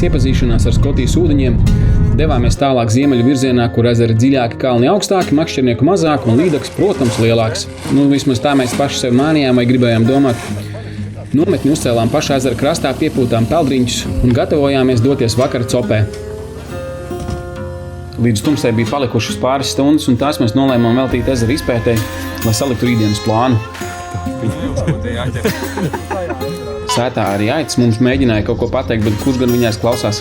pēc iepazīšanās ar Skotijas ūdeņiem devāmies tālāk ziemeļu virzienā, kur ezeri dziļāki, kalni augstāki, makšķernieku mazāk un līdaks, protams, lielāks. Vismaz tā mēs paši sev mānījām vai gribējām domāt. Nometni uzcēlām pašā ezera krastā, piepūtām peldriņus un gatavojāmies doties vakara copē. Līdz tumsai bija palikušas pāris stundas, un tās mēs nolēmām veltīt ezera izpētei, lai saliktu rītdienas plānu. Sētā arī aitas mums mēģināja kaut ko pateikt, bet kurš gan viņās klausās?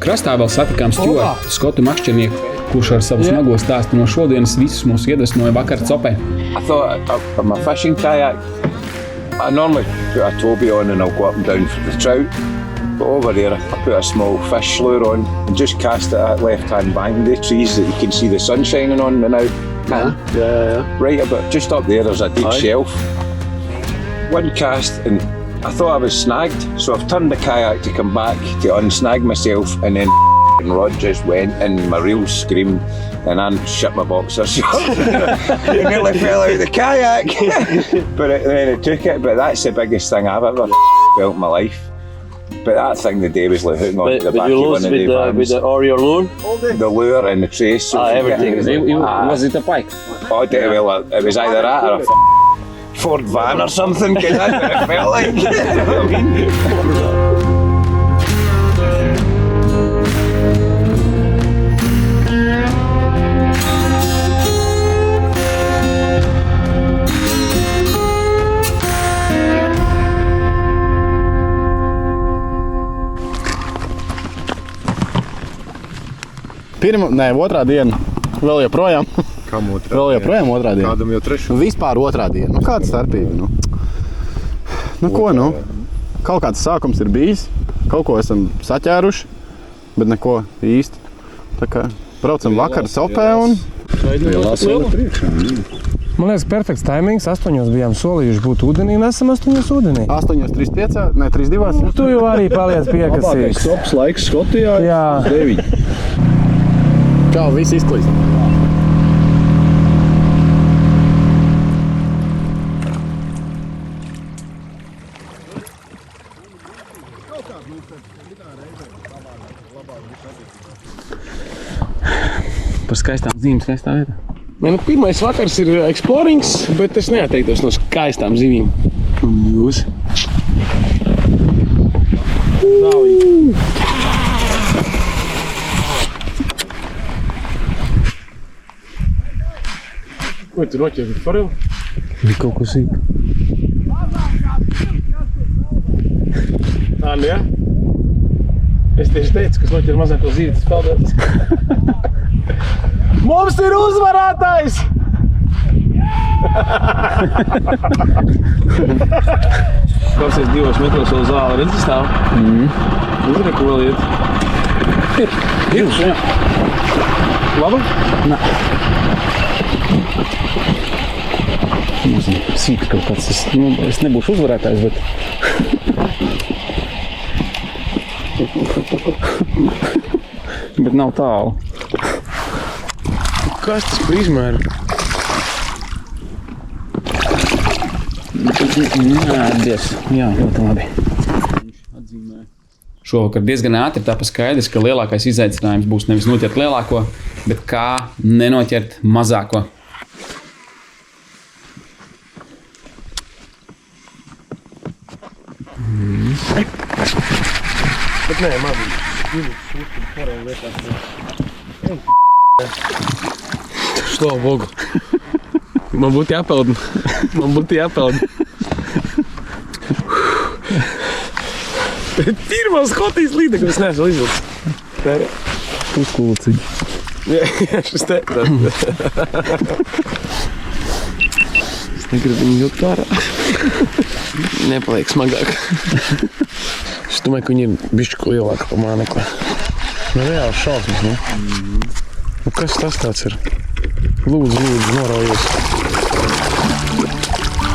Krastā vēl satikām Stjuartu, skotu makšķernieku, kurš ar savu smago stāstu no šodienas visus mūs iedvesmoja vakara copē. I thought I'm a fishing kayak. I normally put a Toby on and I'll go up and down for the trout. But over here I put a small fish lure on and just cast it at left-hand bank. The trees that you can see the sun shining on now. Yeah. Right about just up there's a deep shelf. One cast and I thought I was snagged, so I've turned the kayak to come back to unsnag myself, and then rod just went and my reels screamed and I shut my boxers shut. It nearly fell out of the kayak. But then it took it, but that's the biggest thing I've ever felt in my life. But that thing today was like hooking on to the back of one of the vans. Or your lure? The lure and the trace. So everything. Was it a pike? Oh, well, it was either that or a Ford van or something, because that's what it felt like. You know what I mean? Otrā diena. Vēl joprojām. Kam otrā? Vēl joprojām otrā diena. Kādam jau trešā? Vispār otrā diena. Kāda starpība? Kaut kāds sākums ir bijis. Kaut ko esam saķēruši, bet neko īsti. Tā kā braucam vakar copē un... Man liekas, perfekts taimings. 8 bijām solījuši būt ūdenī, un esam 8 ūdenī. 8:35, ne 3:2. Tu jau arī paliec piekasīgs. Labākais laiks Skotijā. Jā. 9. Čau, viss izklīst. Par skaistām zīmēm, skaistā vietā. Pirmais vakars ir explorings, bet es neatteiktos no skaistām zivīm. Jūs? Ko tu noķer foreli? Bija kaut ko sīk. Jā? Es tieši teicu, kas noķer mazāko zīvi, tas peldētas. Mums ir uzvarētājs! Klausies 2 metros vēl zāle, redzi stāv? Uzra, ko vēl iet? Ir, jā. Laba? Nē. Nezinu, sīks kaut kāds. Es nebūšu uzvarētājs, bet... bet nav tālu. Kas tas par izmēru? Nē, diez. Jā, ļoti labi. Šovakar diezgan ātri tāpa skaidrs, ka lielākais izaicinājums būs nevis noķert lielāko, bet kā nenoķert mazāko. Bet nē, man Что, Богу? Man būtu jāpeld. Pirmā Skotijas līdekļa es neesmu izvilcis. Uzkulciņi. Jā, šis te. Es negribu viņu jūt ārā. Nepaliek smagāk. Es domāju, ka viņi ir bišķi lielāka par mānekli. Reāli šausmas, ne? Kas tas tāds ir? Lūdzu, noraujies.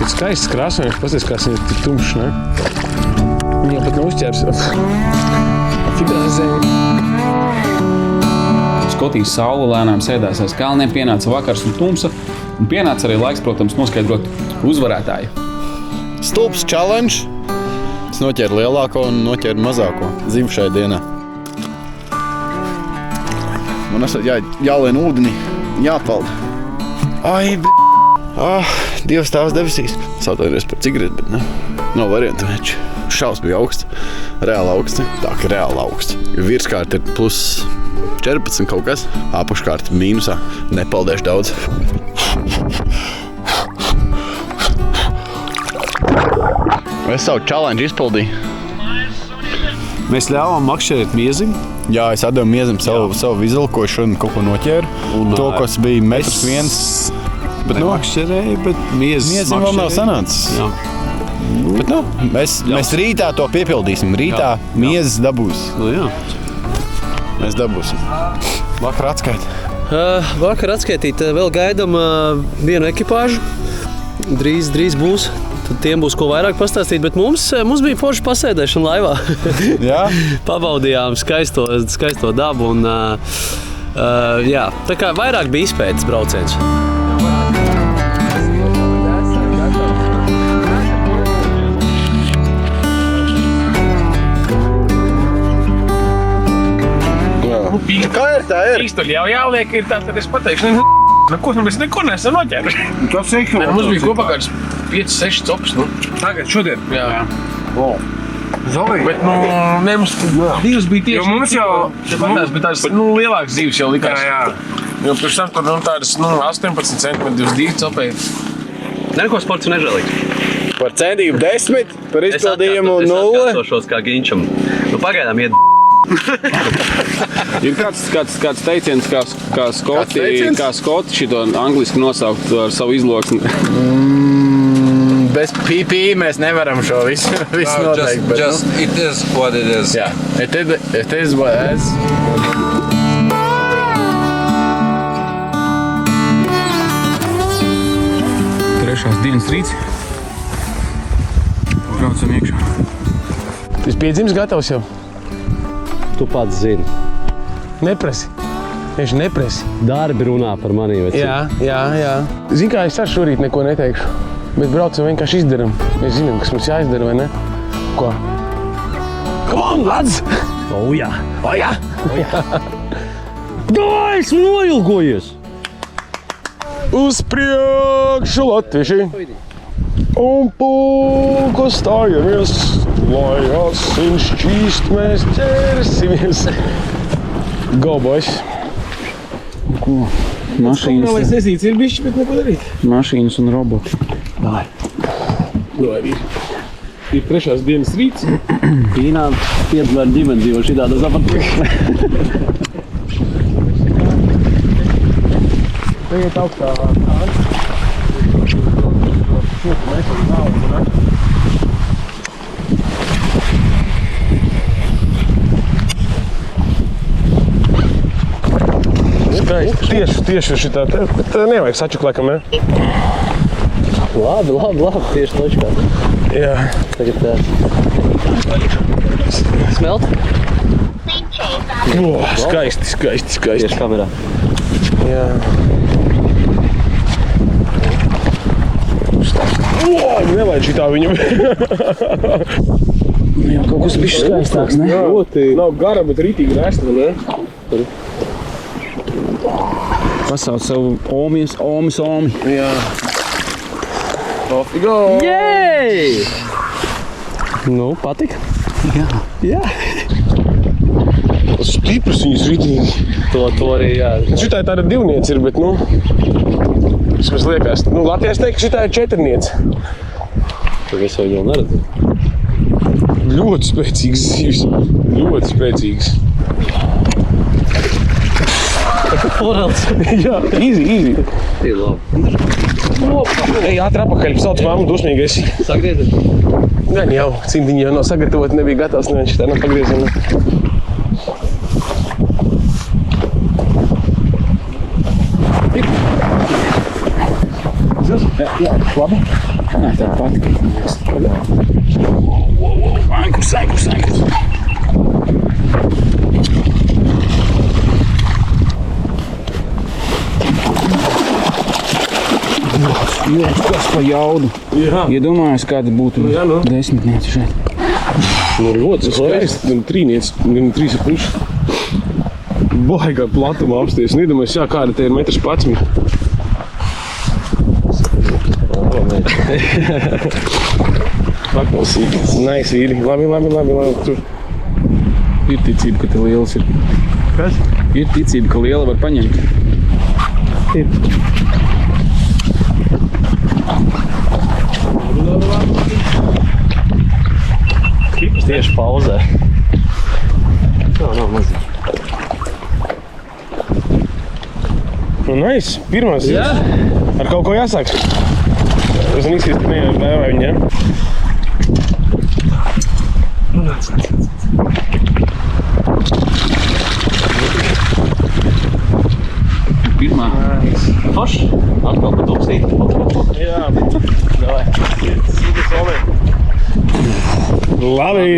Ir skaists krāsojums, pasies, kā viņi ir tik tumšs, ne? Viņi jau pat nav uzķērs. Figrazēji. Skotijas saule lēnām sēdās aiz kalniem, pienāca vakars un tumsa, un pienāca arī laiks, protams, noskaidrot uzvarētāju. Stulps challenge. Es noķēru lielāko un noķēru mazāko zivu šai dienā. Man esat jālien ūdenī, jāpalda. Ai, Dievs tās debesīs. Sautoties par cigareti, bet nav variantu veči. Šaus bija augsts, reāli augsts. Tā ka reāli augsts. Virskārt ir plus 14 kaut kas, apakškārt mīnusā. Nepaldēšu daudz. Es savu challenge izpildīju. Mēs ļāvām makšķerēt miezim. Jā, es atdevu miezim savu izvilkošu un kaut ko noķēru. To, kas bija metrs viens. Bet Makšķerēja, bet miezim vēl nav sanācis. Jā. Bet mēs rītā to piepildīsim. Rītā miezis dabūs. Nu, jā. Mēs dabūsim. Vakar atskaita. Vakar atskaitīt, vēl gaidam vienu ekipāžu. Drīz būs. Tad tiem būs ko vairāk pastāstīt, bet mums bija forša pasēdēšana laivā. Jā? Pabaudījām skaisto dabu un jā, tā kā vairāk bija izpētes brauciens. Kā ir tā ir? Pīkstuļi jau jāliek ir tā, tad es pateikšu, mēs neko nesam noķēruši. Tas ir Mums bija kopā kāds 5-6 cops, Tagad, šodien? Jā. Zolīgi. Bet, mums divas bija tieši. Jo mums jau... Bet tās, lielākas dzīves jau likās. Jā. Jo pirms tam tur, tādas, 18 centimetri uz divi copēji. Neko sports nežēlīgs. Par centību 10, par izpildījumu 0. Es atkārtošos kā Ginčam. Pagaidām iet Ir kāds teiciens, kā skoti šito angliski nosaukt ar savu izloksni. Bez PP mēs nevaram šo visu noteikt. It is what it is. Jā, it is what it is. Trešās dienas rīts. Braucam iekšā. Tas piedzims gatavs jau? Tu pats zini. Neprasi. Viņš neprasi. Darbi runā par mani, veci. Jā. Zini kā, es ar šorīt neko neteikšu. Bet braucam vienkārši izdaram. Mēs zinām, kas mums jāizdara, vai ne? Ko? Come on, lads! Jā. Davai, esmu noilgojies! Uz priekšu, latvieši! Un pulko stājamies, lai asins šķīst mēs ķersimies. Go, boys! Mašīnas, Lai sesīts ir bišķi, bet neko darīt. mašīnas un roboti. Ir trešās dienas rīts. Pīnā piedvēr dimensiju šitāda zapatība. Tagad augstā skaisti. Tieši šitā te, bet nevajag sačuklēkam, ne? Labi, tieši točkā. Jā. Tagad smelt? Skaisti. Tieši kamerā. Jā. Nevajag šitā viņam. Jā, kaut kas bišķi skaistāks, ne? Nav gara, bet rītīgi rēsta, ne? Pasauc savu omi. Jā. Off you go! Jej! Nu, patika? Jā. Stipras viņas rītīgi. To arī, jā. Šitā ir tāda divniece ir, bet, vismaz liekas. Latvijas teikt, ka šitā ir četrniece. Tad es jau neredzu. Ļoti spēcīgs zivs. Ļoti spēcīgs. Forels. Jā, easy. Ir labi. Ej, ātri apakaļ, sauc mammu dusmīgais. Sagriezies. Gan jau, cimdiņi jau nav sagatavoti, nebija gatavs, neviens šitā nav pagriezena. Jā, labi. Tā patika. Ankurs. Kas pa jaudu? Jā. Iedomājies, kāda būtu desmitniece šeit. Nu, ļoti skaisti, gan trīniec, gan 3,5. Baigā platuma apsties. Un iedomājies, jā, kāda te ir 1,11 m. Paklausīgi. Nice, vīri. Labi. Tur Ir ticība, ka te lielas ir. Kas? Ir ticība, ka liela var paņemt. Ir. Kipas tieši pauzē. Nav mazīgi. nu, nice. Pirmās. Jā. Ar kaut ko jāsāk. Es nīskīs, ka nevēju viņu, ja? Pirmā. Forši. Atkal pa tupsīt. Jā. Davai. Sīdis omē. Labi.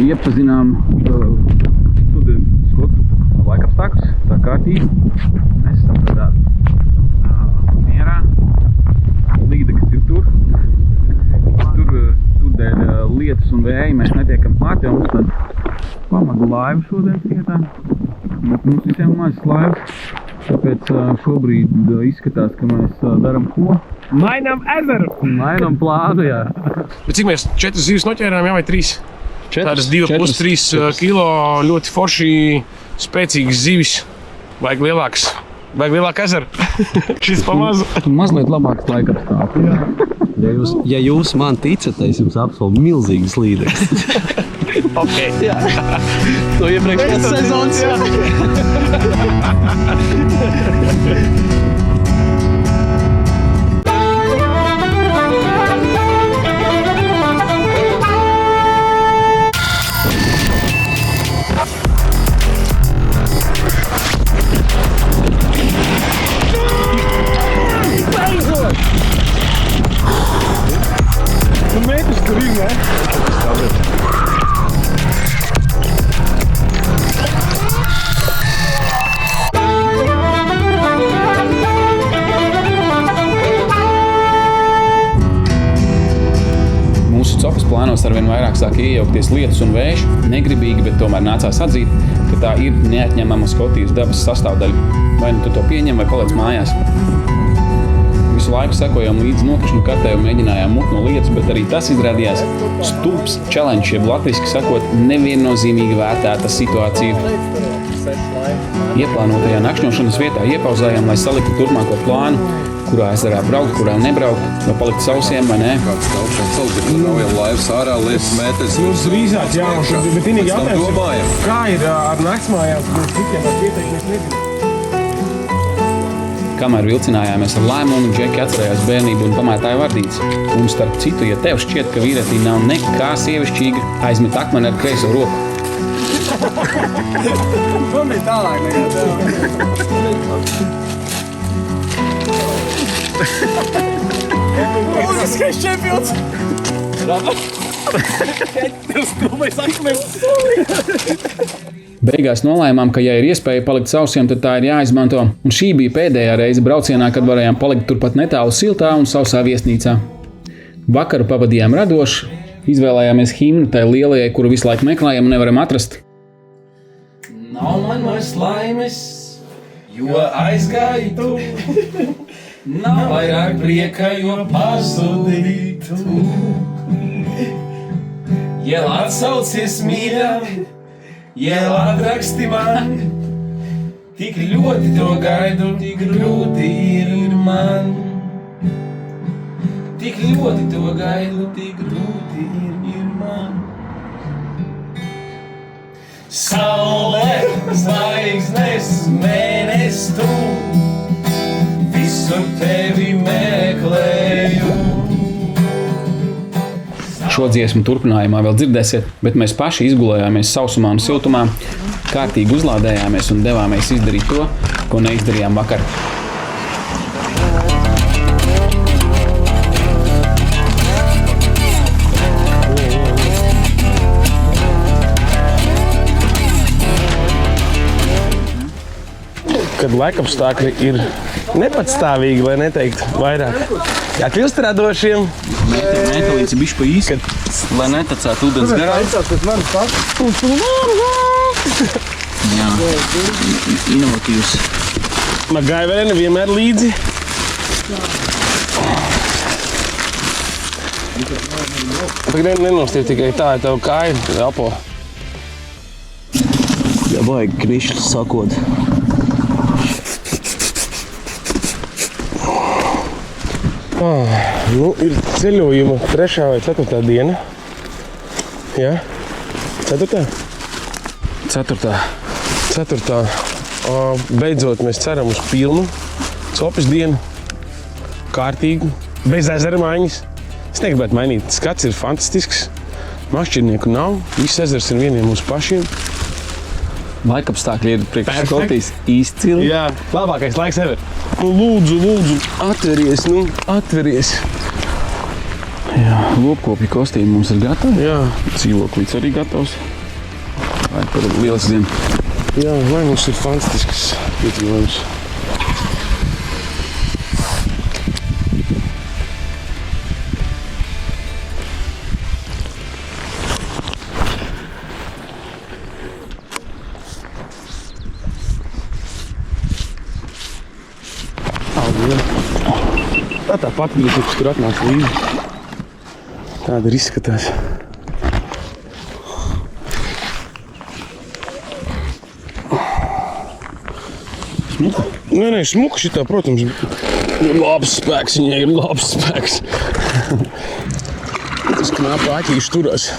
Iepazinām studiju skotu laikapstākļus, tā kārtīgi. Mēs esam tādā mierā. Līdekas ir tur. Tur dēļ lietus un vēja mēs netiekam klāt, jo mums tad pamagu laivu šodien vietā. Bet mums visiem mazas laivas, tāpēc šobrīd izskatās, ka mēs daram ko? Mainām ezeru. Mainām plānu, jā. Bet cik mēs 4 zivis noķērām, jā, vai 3? Tādas 2,5–3 kilo ļoti forši spēcīgas zivis. Vajag lielāks. Vajag lielāk ezeru. Šis pamazu. Mazliet labāks laikapstākļi. Ja jūs man ticat, es jums apsolu milzīgas līdekas. Ok. Jā. To iepriekšējās sezonas. Metrs tur ir, ne? Mūsu copas plānos arvien vairāk sāk iejaukties lietus un vējš. Negribīgi, bet tomēr nācās atzīt, ka tā ir neatņemama Skotijas dabas sastāvdaļa. Vai nu tu to pieņem, vai paliec mājās. Visu laiku sekojām līdz nokrišņu kartē un mēģinājām mut no lietas, bet arī tas izrādījās stulbs challenge, jeb latviski sakot, neviennozīmīgi vērtēta situācija. Ieplānotajā nakšņošanas vietā iepauzājām, lai saliktu turpmāko plānu, kurā ezerā braukt, kurā nebraukt, vai palikt sausiem vai nē. Kāds taukšanas ceļš, bet raujam laivas ārā, lietas mētēs. Jūs drīzāk, jā, bet vienīgi jautājums, domājam. kā ir ar naktsmājām, mēs citiem ar pieteikties negribam. Kamēr vilcinājāmies ar lēmumu, Džeki atcerējās bērnību un pamētāja vardītes. Un starp citu, ja tev šķiet, ka vīretī nav nekā sievišķīga, aizmet akmeni ar kreiso roku. Man bija tālāk nekā tev. Mūziskais čempions! Beigās nolēmām, ka ja ir iespēja palikt sausiem, tad tā ir jāizmanto. Un šī bija pēdējā reize braucienā, kad varējām palikt turpat netālu siltā un sausā viesnīcā. Vakaru pavadījām radoši, izvēlējāmies himnu tai lielajai, kuru visu laiku meklējam un nevaram atrast. Nav man vairs laimes, jo aizgāji tu. Nav vairāk prieka, jo pazudīji tu. Jēl atsaucies mīļā, jēl atraksti man. Tik ļoti to gaidu, tik grūti ir man. Tik ļoti to gaidu, tik grūti ir man. Saule, zvaigznes, mēnesis tu, visur tevi meklēju. Šo dziesmu turpinājumā vēl dzirdēsiet, bet mēs paši izgulējāmies sausumā un siltumā, kārtīgi uzlādējāmies un devāmies izdarīt to, ko neizdarījām vakar. Kad laikapstākļi ir nepatstāvīgi, lai neteikt vairāk, Jā, kļūst radošiem. Mēta līdz bišķi pa īsti, lai netacētu ūdens garā. Jā, inovatīvs. Magaiverēni vienmēr līdzi. Tagad nenostīv tikai tā, ja tev kāja apo. Jā, vajag krišļus sakot. Nu, ir ceļojuma 3. vai 4. diena. Jā? 4. 4. Beidzot mēs ceram uz pilnu copes dienu. Kārtīgi. Bez ezera maiņas. Es negribētu mainīt. Skats ir fantastisks. Makšķernieku nav. Viss ezers ir vieniem mūsu pašiem. Laikapstākļi ir priekš Skotijas izcili. Jā, labākais laiks ever. Nu, lūdzu, atveries. Jā, lopkopja kostīmi mums ir gatavi. Jā, Dzīvoklīts arī gatavs. Vai par lielisks dienu. jā, lai mums ir fantastisks piedzīvojums. Tā pati bija, kas tur atnāca līdzi. Tāda ir izskatās. Smuka? Nē, smuka šitā, protams. Labs spēks, viņai ir labs spēks. Tas knāpa aķīši turās.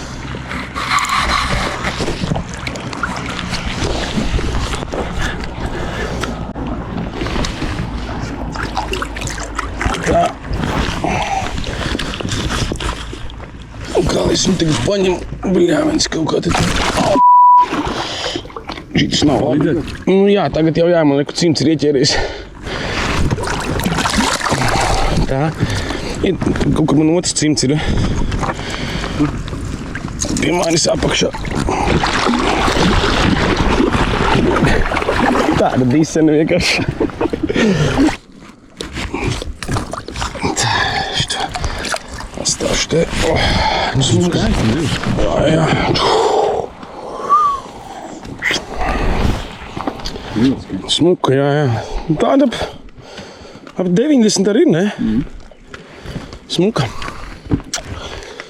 Kā es viņu tagad paņemu, bļāvens kaut kā tad. Šitas nav labi. Nu jā, tagad jau man liekas, cimds ir ieķēries. Tā. Kaut kur man otrs cimds ir. Pie manis apakšā. Tāda disena vienkārši. Atstāšu te. Jā. Smuka, jā. Tāda ap 90 arī ir, ne? Smuka.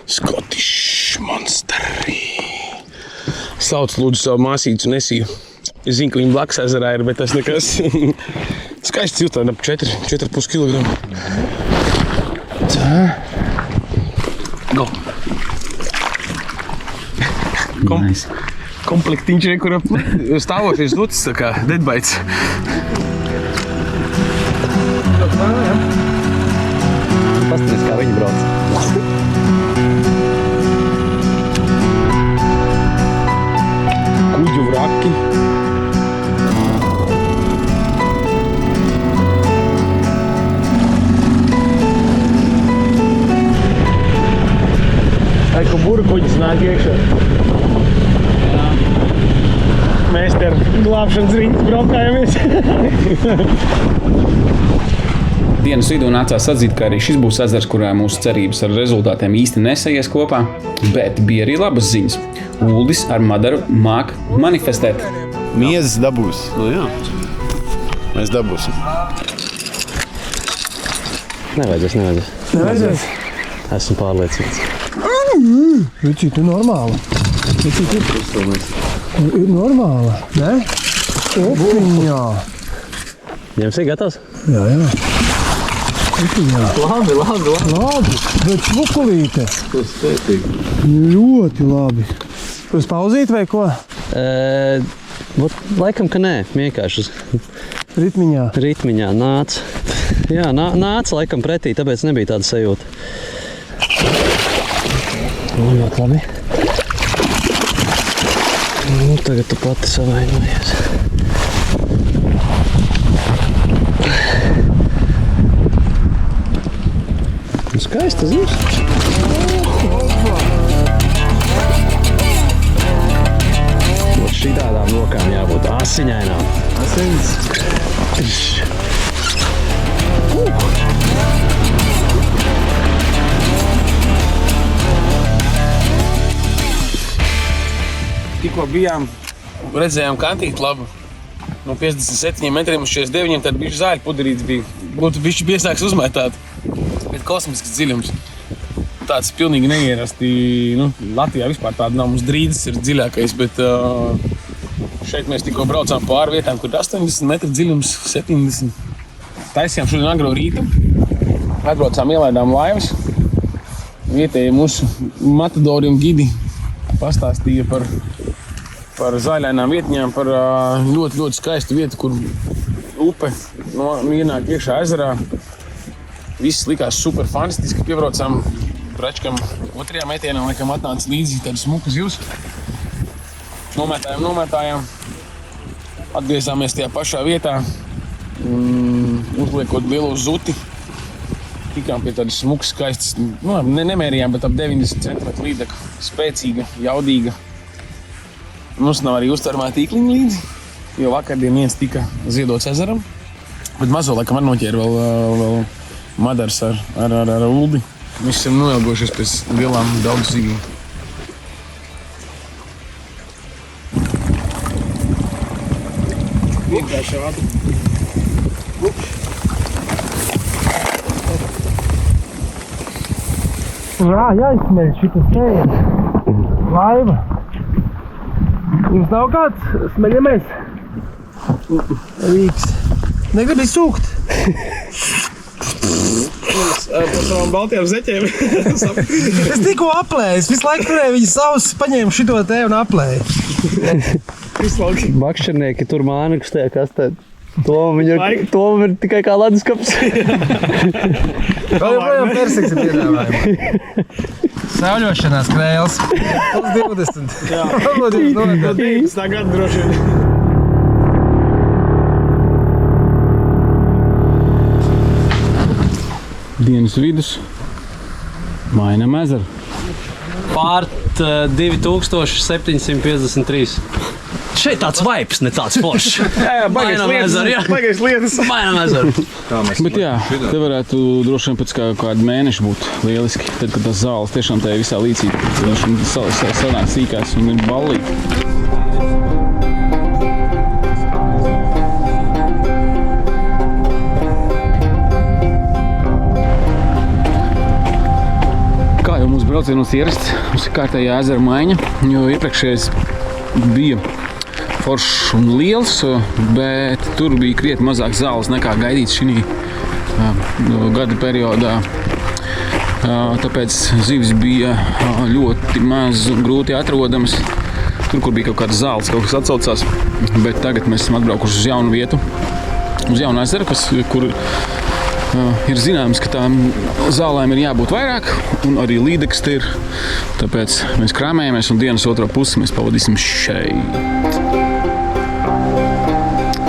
Scottish Monster. Sauc lūdzu savu māsīcu Nesiju. Es zinu, ka viņa blakus ezerā ir, bet tas nekas. Skaists cilts, tāda ap 4,5 kilogramu. Tā. Go. Nice. Komplektiņš ir, kur stāvošies lucis, tā kā deadbites. Paskaties, kā viņi brauc. Kuģu vraki. Ko burkuģis nāk iekšā. Mēs te ar glābšanas riņķi braukājamies. Dienas vidū nācās atzīt, ka arī šis būs ezers, kurā mūsu cerības ar rezultātiem īsti nesajies kopā, bet bija arī labas ziņas. Uldis ar Madaru māk manifestēt. Miezes dabūs. Nu jā. Mēs dabūsim. Nevajadzēs. Esmu pārliecināts. Vici, tu normāla. Ir normāla, ne? Opiņā. Jums ir gatavs? Jā. Opiņā. Labi, bet smukulīte. Ļoti labi. Uz pauzīt vai ko? Laikam, ka nē. Vienkārši uz Ritmiņā nāca. Jā, nāca laikam pretī, tāpēc nebija tāda sajūta. Ļoti labi. Nu, tagad tu pati savainojies. Skaista zivs. Šitādām rokām jābūt asiņainām. Asins. tikko bijām, redzējām kantīti labu. No 57 metriem uz 49, tad bišķi zāļu puderīts bija. Būtu bišķi piesāks uzmētāt. Bet kosmisks dziļums. Tāds pilnīgi neierasti. Latvijā vispār tāda nav. Mums Drīdas ir dziļākais, bet šeit mēs tikko braucām pāri vietām, kur 80 metru dziļums, 70. Taisījām šodien agro rītu. Atbraucām, ielaidām laivas. Vietēji mūsu matadori un gidi pastāstīja par zaļainām vietņām, par ļoti, ļoti skaistu vietu, kur upe ienāk iekšā ezerā. Viss likās super fantastiski. Piebraucām Bračkam otrajā metienā, laikam atnāca līdzi tādu smuku zivs. Nomētājām. Atgriezāmies tajā pašā vietā un uzliekot lielo zuti. Tikām pie tādas smukas, skaistas, nemērījām, bet ap 90 cm līdeka, spēcīga, jaudīga. Mums nav arī uztvermā tīkliņa līdzi, jo vakardien viens tika ziedots ezeram, bet mazo laikam ar noķēra vēl madars ar uldi. Mēs esam noilgojušies pēc lielām daudz zivīm. Vienkārši ātri. Jāizsmeļ šitas tējas. Laiva. Jums nav kāds smeļamies? Rīks. Negribi sūkt? Par savām baltajām zeķēm. Es tikko aplēju. Visu laiku turēju viņas savus, paņēmu šito te un aplēju. Makšķernieki tur mānekus tajā kastē. Tom ir tikai kā leduskapis. Vēl joprojām persiks ir piedāvājumā. Sauļošanās krēls. Plus 20. Jā. Plus 20. Tā gada droši vien. Dienas vidus. Mainam ezeru. Pārt 2753. Šeit tāds vibes, ne tāds foršs. Jā, baigais lietas. Mainam ezeru. Bet jā, te varētu droši vien pēc kāda mēneša būt lieliski. Tad, kad tas zāles tiešām tajā visā līdzīgi. Viņš sanāk sīkās un ir ballīgi. Kā jau mūsu braucienos ierasts, mums ir kārtējā ezera maiņa, jo iepriekšējais bija foršs un liels, bet tur bija krietni mazāk zāles nekā gaidīts šī gada periodā. Tāpēc zivis bija ļoti maz un grūti atrodamas. Tur, kur bija kaut kādas zāles, kaut kas atsaucās, bet tagad mēs esam atbraukuši uz jaunu vietu, uz jaunu ezeru, kur ir zināms, ka tām zālēm ir jābūt vairāk, un arī līdeks te ir. Tāpēc mēs krāmējamies un dienas otro pusi mēs pavadīsim šeit.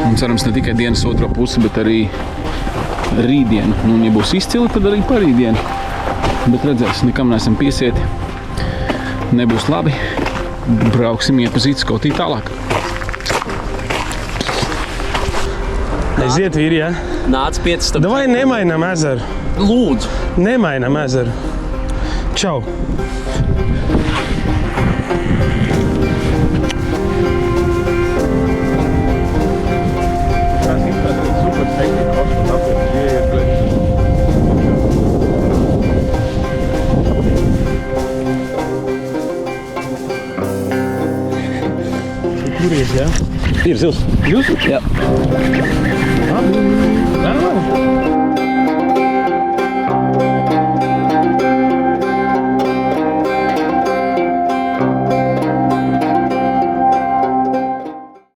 Un cerams ne tikai dienas otro pusi, bet arī rītdienu. Un, ja būs izcili, tad arī parītdienu. Bet redzēs, nekam neesam piesieti. Nebūs labi. Brauksim iepazīt Skotiju tālāk. Aiziet, vīri, jā? Nāc 5. Davai nemainām ezeru. Lūdzu. Nemainām ezeru. Čau. Kuries, jā? Ir zils. Jūs? Jā. Tā nav.